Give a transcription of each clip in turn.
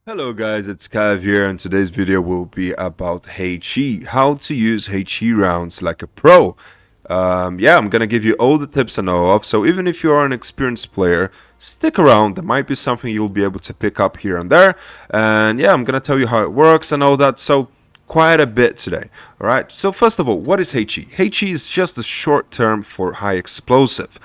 Hello guys, it's Cav here, and today's video will be about HE, how to use HE rounds like a pro. Yeah, I'm gonna give you all the tips I know of, so even if you are an experienced player, stick around, there might be something you'll be able to pick up here and there. And yeah, I'm gonna tell you how it works and all that, so quite a bit today. Alright, so first of all, what is HE? HE is just a short term for high explosive.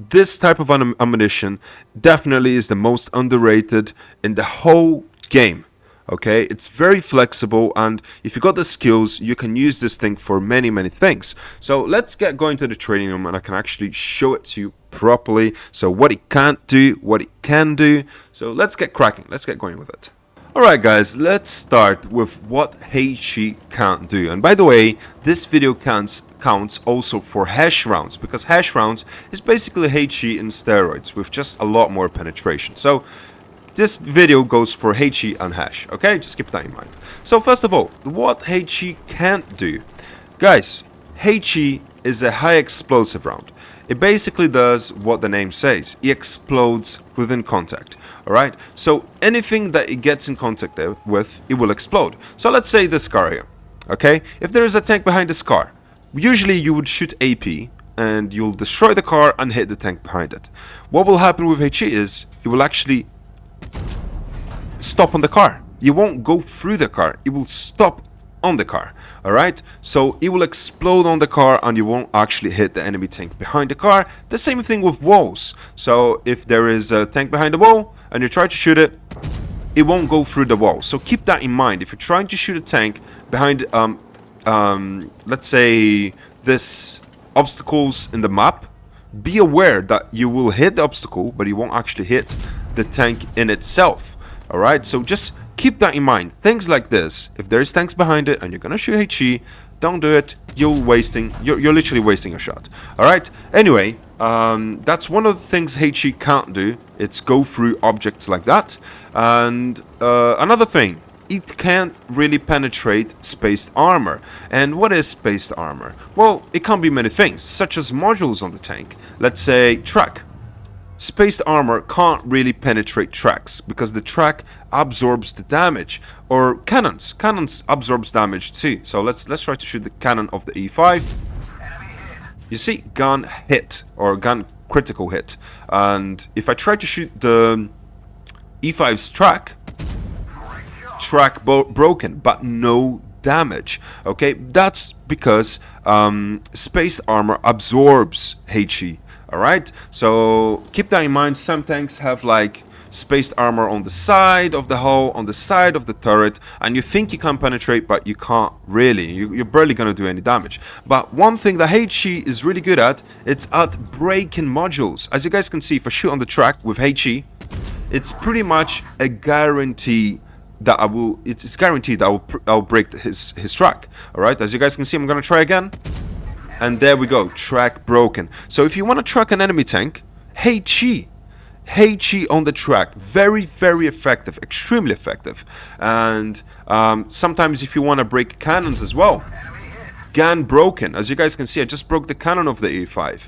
This type of ammunition definitely is the most underrated in the whole game. Okay, it's very flexible, and if you got the skills, you can use this thing for many things. So let's get going to the training room, and I can actually show it to you properly. So what it can't do, what it can do. So let's get cracking. Let's get going with it. Alright guys, let's start with what HE can't do. And by the way, this video counts also for hash rounds, because hash rounds is basically HE in steroids with just a lot more penetration. So this video goes for HE and hash, okay? Just keep that in mind. So first of all, what HE can't do. Guys, HE is a high explosive round. It basically does what the name says. It explodes within contact. Alright? So anything that it gets in contact with, it will explode. So let's say this car here. Okay? If there is a tank behind this car, usually you would shoot AP and you'll destroy the car and hit the tank behind it. What will happen with HE is it will actually stop on the car. You won't go through the car. It will stop on the car. Alright, so it will explode on the car and you won't actually hit the enemy tank behind the car. The same thing with walls. So if there is a tank behind the wall and you try to shoot it, it won't go through the wall. So keep that in mind. If you're trying to shoot a tank behind let's say this obstacles in the map, be aware that you will hit the obstacle, but you won't actually hit the tank in itself. Alright, so just keep that in mind. Things like this, if there is tanks behind it and you're gonna shoot HE, don't do it. You're literally wasting a shot. Alright, anyway, that's one of the things HE can't do. It's go through objects like that. And another thing, it can't really penetrate spaced armor. And what is spaced armor? Well, it can be many things, such as modules on the tank. Let's say track. Spaced armor can't really penetrate tracks because the track absorbs the damage. Or cannons. Cannons absorbs damage too. So let's try to shoot the cannon of the E5. You see, gun hit or gun critical hit. And if I try to shoot the E5's track broken, but no damage. Okay, that's because spaced armor absorbs HE. Alright, so keep that in mind. Some tanks have like spaced armor on the side of the hull, on the side of the turret, and you think you can penetrate, but you can't really. You're barely gonna do any damage. But one thing that HE is really good at, it's at breaking modules. As you guys can see, if I shoot on the track with HE, it's pretty much a guarantee that it's guaranteed that I'll break his track. Alright, as you guys can see, I'm gonna try again. And there we go, track broken. So if you want to track an enemy tank, HE on the track, very effective, extremely effective. And sometimes if you want to break cannons as well, gun broken. As you guys can see, I just broke the cannon of the E5.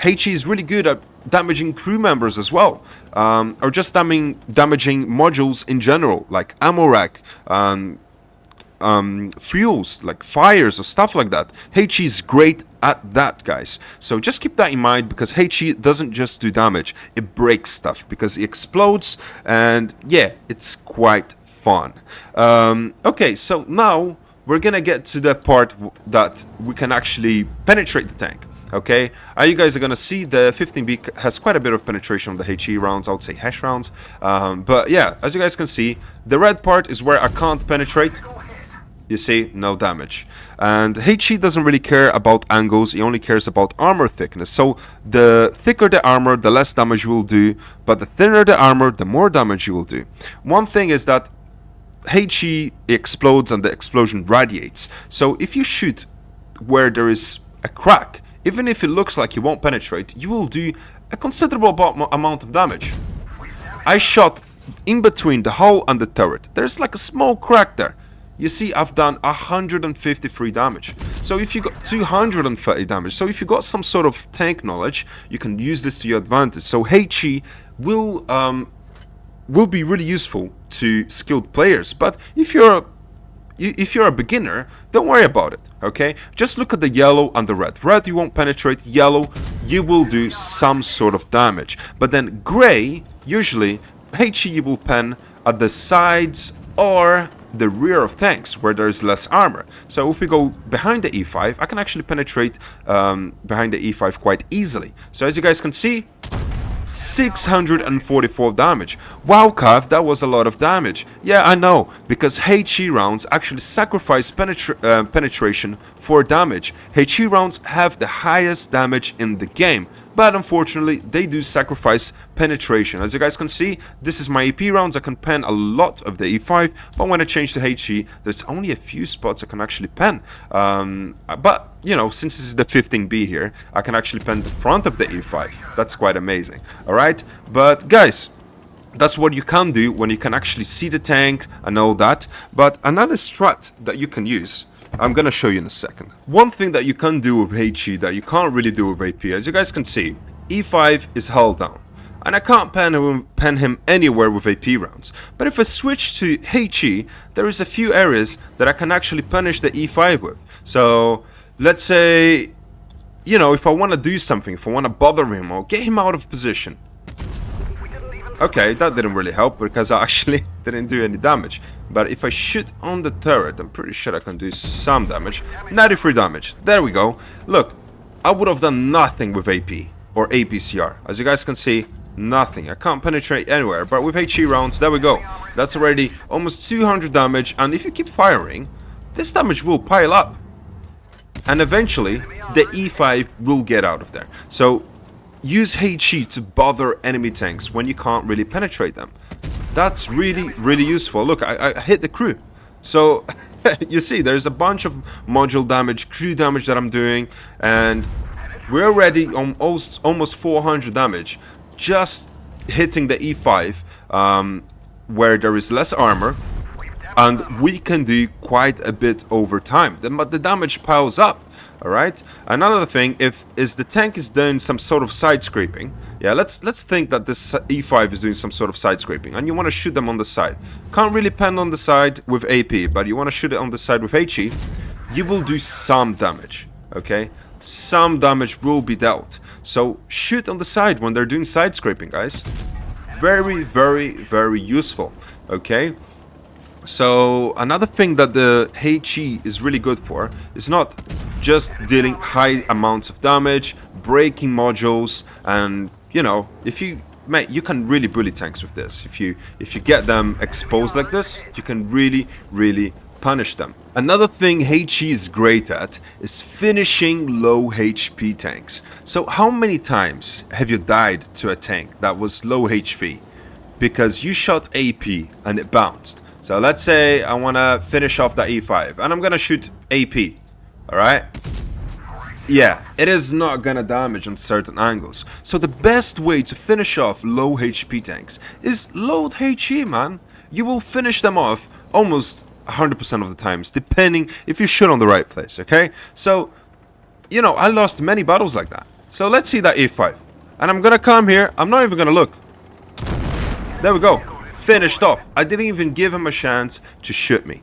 HE is really good at damaging crew members as well, or just damaging modules in general, like ammo rack, fuels like fires or stuff like that. HE is great at that, guys. So just keep that in mind, because HE doesn't just do damage, it breaks stuff because it explodes, and yeah, it's quite fun. Okay, so now we're gonna get to the part that we can actually penetrate the tank. Okay, you guys are gonna see the 15B has quite a bit of penetration on the HE rounds, I would say hash rounds, but yeah, as you guys can see, the red part is where I can't penetrate. You see, no damage. And HE doesn't really care about angles, he only cares about armor thickness. So the thicker the armor, the less damage you will do, but the thinner the armor, the more damage you will do. One thing is that HE explodes and the explosion radiates. So if you shoot where there is a crack, even if it looks like you won't penetrate, you will do a considerable amount of damage. I shot in between the hull and the turret. There's like a small crack there. You see, I've done 153 damage. So if you got 230 damage, so if you got some sort of tank knowledge, you can use this to your advantage. So HE will will be really useful to skilled players. But if you're a beginner, don't worry about it, okay? Just look at the yellow and the red. Red, you won't penetrate. Yellow, you will do some sort of damage. But then gray, usually, HE you will pen at the sides or the rear of tanks where there is less armor. So if we go behind the E5, I can actually penetrate behind the E5 quite easily. So as you guys can see, 644 damage. Wow, Cav, that was a lot of damage. Yeah, I know, because HE rounds actually sacrifice penetration for damage. HE rounds have the highest damage in the game, but unfortunately they do sacrifice penetration. As you guys can see, this is my AP rounds. I can pen a lot of the E5, but when I change to HE, there's only a few spots I can actually pen. But you know, since this is the 15B here, I can actually pen the front of the E5. That's quite amazing. Alright, but guys, that's what you can do when you can actually see the tank and all that. But another strat that you can use, I'm gonna show you in a second. One thing that you can do with HE that you can't really do with AP, as you guys can see, E5 is held down, and I can't pen him anywhere with AP rounds. But if I switch to HE, there is a few areas that I can actually punish the E5 with. So let's say, you know, if I want to do something, if I want to bother him or get him out of position. Okay, that didn't really help because I actually didn't do any damage. But if I shoot on the turret, I'm pretty sure I can do some damage. 93 damage. There we go. Look, I would have done nothing with AP or APCR. As you guys can see, nothing. I can't penetrate anywhere. But with HE rounds, there we go. That's already almost 200 damage. And if you keep firing, this damage will pile up. And eventually, the E5 will get out of there. So use HE to bother enemy tanks when you can't really penetrate them. That's really, really useful. Look, I hit the crew. So, you see, there's a bunch of module damage, crew damage that I'm doing. And we're already on almost 400 damage. Just hitting the E5, where there is less armor. And we can do quite a bit over time. The damage piles up. Alright, another thing, if the tank is doing some sort of side scraping, yeah, let's think that this E5 is doing some sort of side scraping, and you want to shoot them on the side. Can't really pen on the side with AP, but you want to shoot it on the side with HE, you will do some damage, okay? Some damage will be dealt. So shoot on the side when they're doing side scraping, guys. Very, very, very useful, okay? So another thing that the HE is really good for is not just dealing high amounts of damage, breaking modules, and you know, if you you can really bully tanks with this. If you get them exposed like this, you can really, really punish them. Another thing HE is great at is finishing low HP tanks. So how many times have you died to a tank that was low HP because you shot AP and it bounced? So let's say I want to finish off that E5 and I'm going to shoot AP, alright? Yeah, it is not going to damage on certain angles. So the best way to finish off low HP tanks is load HE, man. You will finish them off almost 100% of the times, depending if you shoot on the right place, okay? So, you know, I lost many battles like that. So let's see that E5. And I'm going to come here, I'm not even going to look. There we go. Finished off. I didn't even give him a chance to shoot me.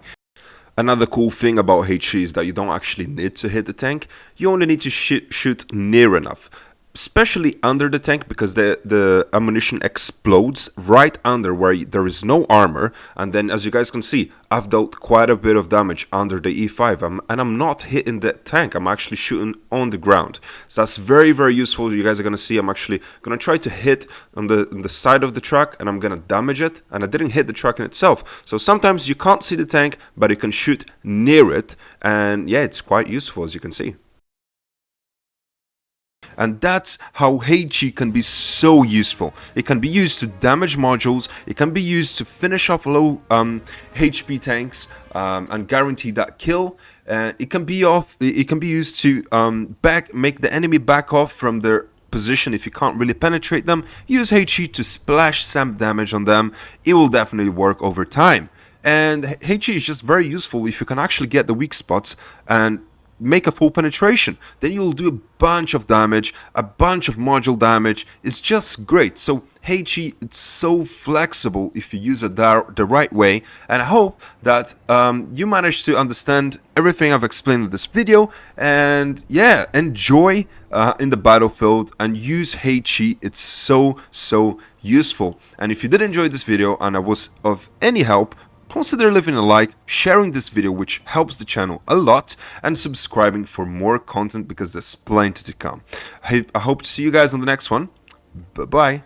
Another cool thing about HE is that you don't actually need to hit the tank. You only need to shoot near enough. Especially under the tank, because the ammunition explodes right under where there is no armor. And then, as you guys can see, I've dealt quite a bit of damage under the E5. And I'm not hitting the tank. I'm actually shooting on the ground. So that's very, very useful. You guys are going to see I'm actually going to try to hit on the side of the truck. And I'm going to damage it. And I didn't hit the truck in itself. So sometimes you can't see the tank, but you can shoot near it. And yeah, it's quite useful, as you can see. And that's how HE can be so useful. It can be used to damage modules. It can be used to finish off low HP tanks and guarantee that kill. It can be used to make the enemy back off from their position if you can't really penetrate them. Use HE to splash some damage on them. It will definitely work over time. And HE is just very useful if you can actually get the weak spots and make a full penetration. Then you'll do a bunch of damage, a bunch of module damage. It's just great. So HE, it's so flexible if you use it the right way, and I hope that you managed to understand everything I've explained in this video, and yeah, enjoy in the battlefield and use HE. It's so useful. And if you did enjoy this video and I was of any help, consider leaving a like, sharing this video, which helps the channel a lot, and subscribing for more content because there's plenty to come. I hope to see you guys on the next one. Bye bye.